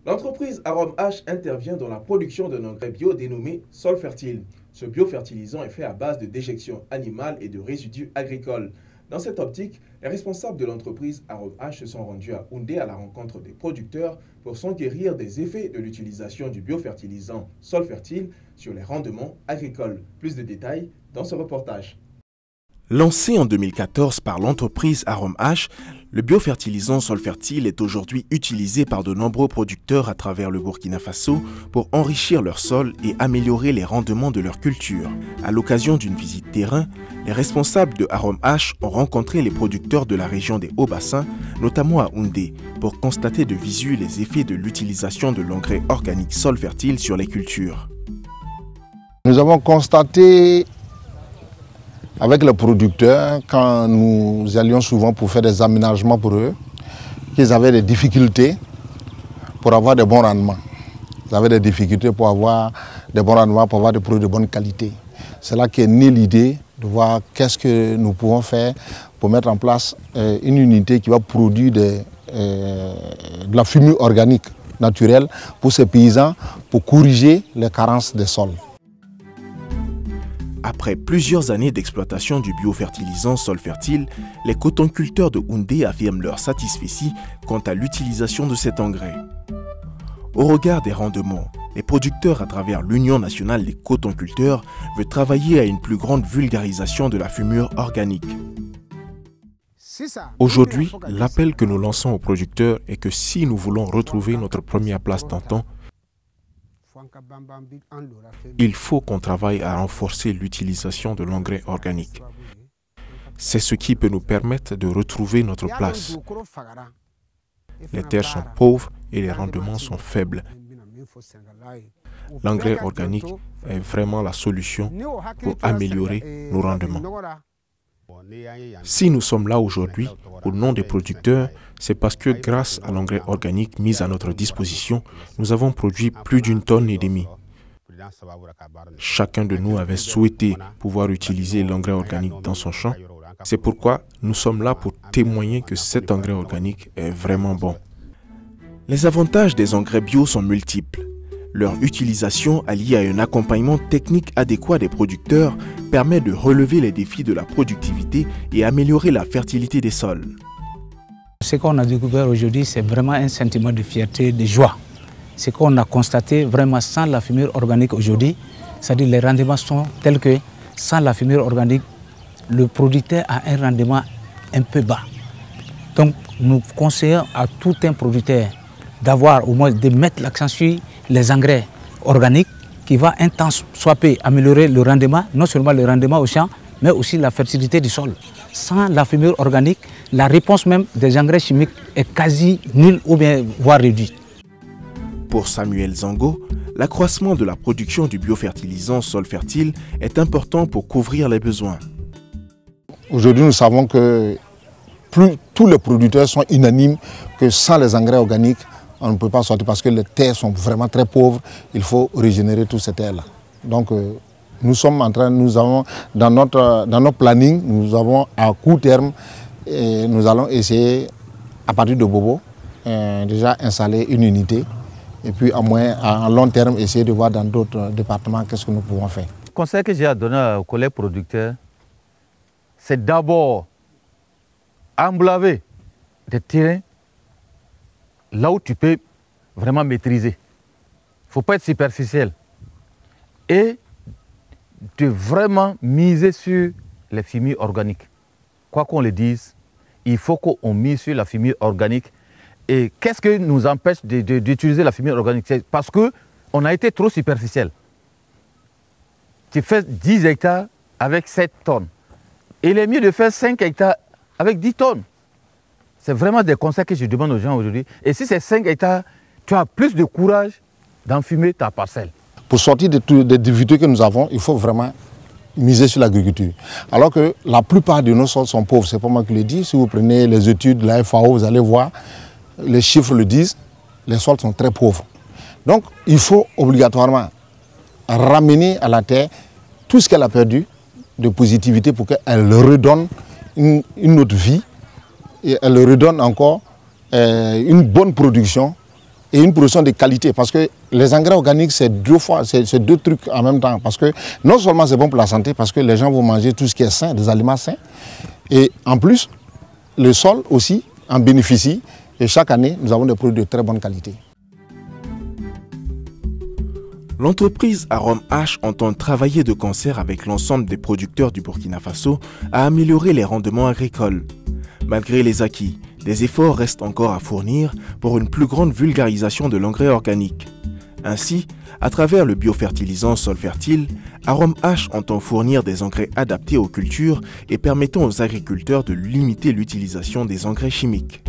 L'entreprise Arôme H intervient dans la production d'un engrais bio dénommé Sol Fertile. Ce biofertilisant est fait à base de déjections animales et de résidus agricoles. Dans cette optique, les responsables de l'entreprise Arôme H se sont rendus à Houndé à la rencontre des producteurs pour s'enquérir des effets de l'utilisation du biofertilisant Sol Fertile sur les rendements agricoles. Plus de détails dans ce reportage. Lancé en 2014 par l'entreprise Arôme H, le biofertilisant Sol Fertile est aujourd'hui utilisé par de nombreux producteurs à travers le Burkina Faso pour enrichir leur sol et améliorer les rendements de leur culture. À l'occasion d'une visite terrain, les responsables de Arôme H ont rencontré les producteurs de la région des Hauts-Bassins, notamment à Houndé, pour constater de visu les effets de l'utilisation de l'engrais organique Sol Fertile sur les cultures. Nous avons constaté avec les producteurs, quand nous allions souvent pour faire des aménagements pour eux, qu'ils avaient des difficultés pour avoir de bons rendements. Ils avaient des difficultés pour avoir de bons rendements, pour avoir des produits de bonne qualité. C'est là qu'est née l'idée de voir qu'est-ce que nous pouvons faire pour mettre en place une unité qui va produire de la fumure organique naturelle pour ces paysans, pour corriger les carences des sols. Après plusieurs années d'exploitation du biofertilisant Sol Fertile, les cotonculteurs de Houndé affirment leur satisfaction quant à l'utilisation de cet engrais. Au regard des rendements, les producteurs à travers l'Union nationale des cotonculteurs veulent travailler à une plus grande vulgarisation de la fumure organique. Aujourd'hui, l'appel que nous lançons aux producteurs est que si nous voulons retrouver notre première place d'antan, il faut qu'on travaille à renforcer l'utilisation de l'engrais organique. C'est ce qui peut nous permettre de retrouver notre place. Les terres sont pauvres et les rendements sont faibles. L'engrais organique est vraiment la solution pour améliorer nos rendements. Si nous sommes là aujourd'hui, au nom des producteurs, c'est parce que grâce à l'engrais organique mis à notre disposition, nous avons produit plus d'1,5 tonne. Chacun de nous avait souhaité pouvoir utiliser l'engrais organique dans son champ. C'est pourquoi nous sommes là pour témoigner que cet engrais organique est vraiment bon. Les avantages des engrais bio sont multiples. Leur utilisation, alliée à un accompagnement technique adéquat des producteurs, permet de relever les défis de la productivité et améliorer la fertilité des sols. Ce qu'on a découvert aujourd'hui, c'est vraiment un sentiment de fierté, de joie. Ce qu'on a constaté vraiment sans la fumure organique aujourd'hui, c'est-à-dire les rendements sont tels que sans la fumure organique, le producteur a un rendement un peu bas. Donc nous conseillons à tout un producteur d'avoir au moins de mettre l'accent sur les engrais organiques qui va un temps soit peu améliorer le rendement, non seulement le rendement au champ, mais aussi la fertilité du sol. Sans la fumure organique, la réponse même des engrais chimiques est quasi nulle ou bien voire réduite. Pour Samuel Zango, l'accroissement de la production du biofertilisant Sol Fertile est important pour couvrir les besoins. Aujourd'hui, nous savons que tous les producteurs sont unanimes que sans les engrais organiques, on ne peut pas sortir parce que les terres sont vraiment très pauvres. Il faut régénérer toutes ces terres-là. Donc, nous sommes en train, nous avons dans notre planning, nous avons à court terme, et nous allons essayer à partir de Bobo déjà installer une unité et puis à long terme essayer de voir dans d'autres départements qu'est-ce que nous pouvons faire. Le conseil que j'ai à donner aux collègues producteurs, c'est d'abord emblaver des terrains là où tu peux vraiment maîtriser. Il ne faut pas être superficiel. Et de vraiment miser sur les fumiers organiques. Quoi qu'on le dise, il faut qu'on mise sur la fumure organique. Et qu'est-ce qui nous empêche d'utiliser la fumure organique? C'est parce qu'on a été trop superficiel. Tu fais 10 hectares avec 7 tonnes. Et il est mieux de faire 5 hectares avec 10 tonnes. C'est vraiment des conseils que je demande aux gens aujourd'hui. Et si c'est 5 hectares, tu as plus de courage d'enfumer ta parcelle. Pour sortir des difficultés que nous avons, il faut vraiment miser sur l'agriculture. Alors que la plupart de nos sols sont pauvres, c'est pas moi qui le dis. Si vous prenez les études de la FAO, vous allez voir, les chiffres le disent, les sols sont très pauvres. Donc il faut obligatoirement ramener à la terre tout ce qu'elle a perdu de positivité pour qu'elle redonne une autre vie et elle redonne encore une bonne production et une production de qualité. Parce que les engrais organiques, c'est deux trucs en même temps. Parce que non seulement c'est bon pour la santé, parce que les gens vont manger tout ce qui est sain, des aliments sains. Et en plus, le sol aussi en bénéficie. Et chaque année, nous avons des produits de très bonne qualité. L'entreprise Arôme H entend travailler de concert avec l'ensemble des producteurs du Burkina Faso à améliorer les rendements agricoles. Malgré les acquis, des efforts restent encore à fournir pour une plus grande vulgarisation de l'engrais organique. Ainsi, à travers le biofertilisant Sol Fertile, Arôme H entend fournir des engrais adaptés aux cultures et permettant aux agriculteurs de limiter l'utilisation des engrais chimiques.